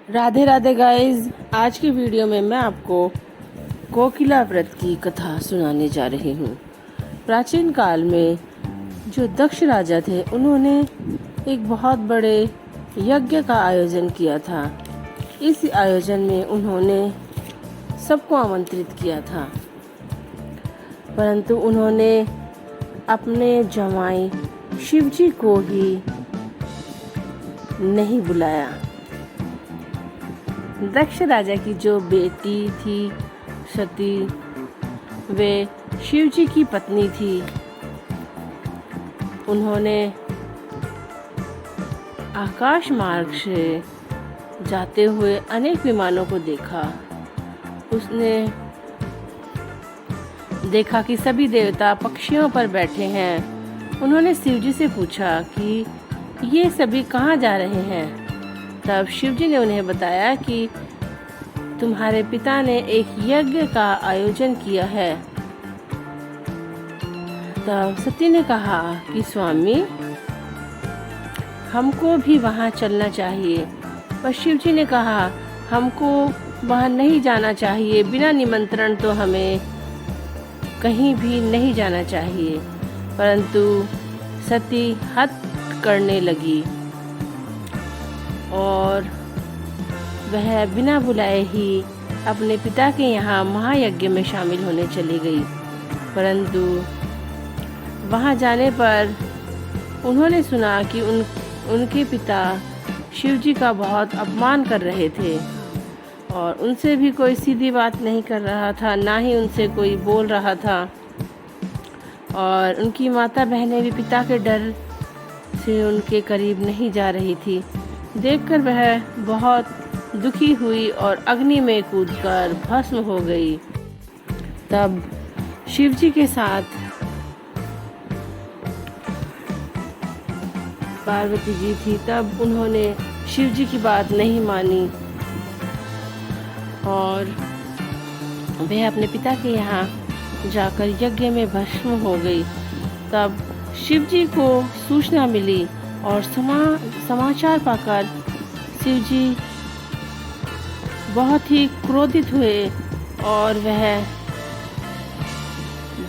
Radhe Radhe guys. आज की video में मैं आपको कोकिला व्रत की कथा सुनाने जा रही हूँ। प्राचीन काल में जो दक्ष राजा थे, उन्होंने एक बहुत बड़े यज्ञ का आयोजन किया था। इस आयोजन में उन्होंने सबको आमंत्रित किया था, परंतु उन्होंने अपने जमाई शिवजी को ही नहीं बुलाया। दक्ष राजा की जो बेटी थी सती, वे शिवजी की पत्नी थी। उन्होंने आकाश मार्ग से जाते हुए अनेक विमानों को देखा। उसने देखा कि सभी देवता पक्षियों पर बैठे हैं। उन्होंने शिवजी से पूछा कि ये सभी कहाँ जा रहे हैं। तब शिवजी ने उन्हें बताया कि तुम्हारे पिता ने एक यज्ञ का आयोजन किया है। तब सती ने कहा कि स्वामी, हमको भी वहाँ चलना चाहिए। पर शिवजी ने कहा, हमको वहाँ नहीं जाना चाहिए, बिना निमंत्रण तो हमें कहीं भी नहीं जाना चाहिए। परंतु सती हठ करने लगी और वह बिना बुलाए ही अपने पिता के यहाँ महायज्ञ में शामिल होने चली गई। परंतु वहाँ जाने पर उन्होंने सुना कि उनके पिता शिवजी का बहुत अपमान कर रहे थे और उनसे भी कोई सीधी बात नहीं कर रहा था, ना ही उनसे कोई बोल रहा था। और उनकी माता बहनें भी पिता के डर से उनके करीब नहीं जा रही थी। देखकर वह बहुत दुखी हुई और अग्नि में कूदकर भस्म हो गई। तब शिवजी के साथ पार्वती जी थी। तब उन्होंने शिवजी की बात नहीं मानी और वह अपने पिता के यहाँ जाकर यज्ञ में भस्म हो गई। तब शिवजी को सूचना मिली और समाचार पाकर शिवजी बहुत ही क्रोधित हुए और वह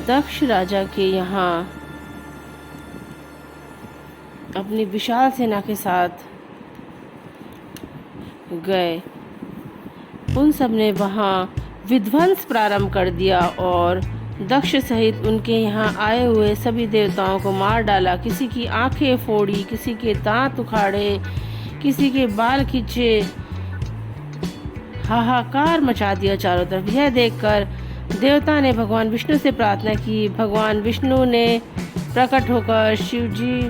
दक्ष राजा के यहाँ अपनी विशाल सेना के साथ गए। उन सब ने वहाँ विध्वंस प्रारंभ कर दिया और दक्ष सहित उनके यहाँ आए हुए सभी देवताओं को मार डाला। किसी की आंखें फोड़ी, किसी के दांत उखाड़े, किसी के बाल खींचे, हाहाकार मचा दिया चारों तरफ। यह देखकर देवता ने भगवान विष्णु से प्रार्थना की। भगवान विष्णु ने प्रकट होकर शिवजी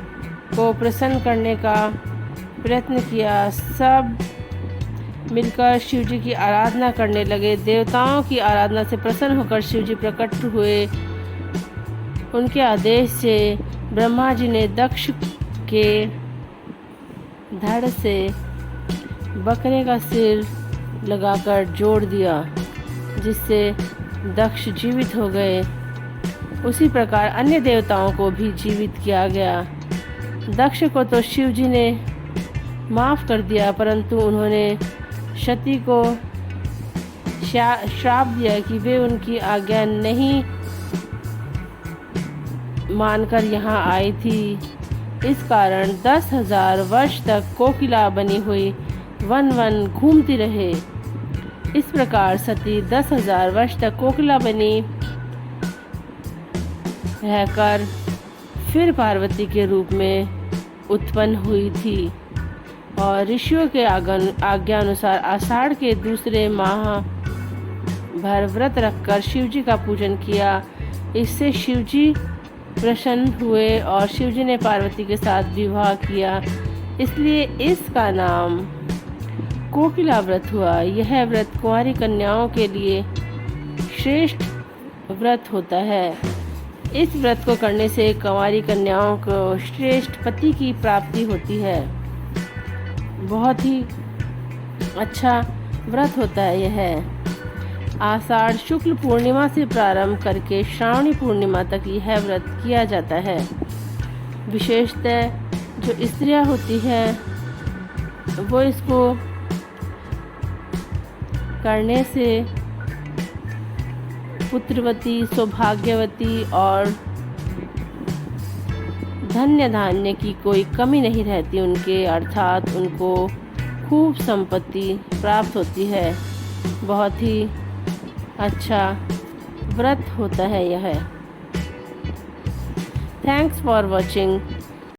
को प्रसन्न करने का प्रयत्न किया। सब मिलकर शिवजी की आराधना करने लगे। देवताओं की आराधना से प्रसन्न होकर शिवजी प्रकट हुए। उनके आदेश से ब्रह्मा जी ने दक्ष के धड़ से बकरे का सिर लगाकर जोड़ दिया, जिससे दक्ष जीवित हो गए। उसी प्रकार अन्य देवताओं को भी जीवित किया गया। दक्ष को तो शिवजी ने माफ कर दिया, परंतु उन्होंने सती को श्राप दिया कि वे उनकी आज्ञा नहीं मानकर यहाँ आई थी। इस कारण 10,000 वर्ष तक कोकिला बनी हुई वन वन घूमती रहे। इस प्रकार सती 10,000 वर्ष तक कोकिला बनी रहकर फिर पार्वती के रूप में उत्पन्न हुई थी और ऋषियों के आज्ञा अनुसार आषाढ़ के दूसरे माह भर व्रत रखकर शिवजी का पूजन किया। इससे शिवजी प्रसन्न हुए और शिवजी ने पार्वती के साथ विवाह किया, इसलिए इसका नाम कोकिला व्रत हुआ। यह व्रत कुंवारी कन्याओं के लिए श्रेष्ठ व्रत होता है। इस व्रत को करने से कुंवारी कन्याओं को श्रेष्ठ पति की प्राप्ति होती है। बहुत ही अच्छा व्रत होता है यह। आषाढ़ शुक्ल पूर्णिमा से प्रारंभ करके श्रावणी पूर्णिमा तक यह व्रत किया जाता है। विशेषतः जो स्त्रियां होती हैं वो इसको करने से पुत्रवती, सौभाग्यवती और धन्य धान्य की कोई कमी नहीं रहती उनके, अर्थात उनको खूब संपत्ति प्राप्त होती है। बहुत ही अच्छा व्रत होता है यह। Thanks for watching.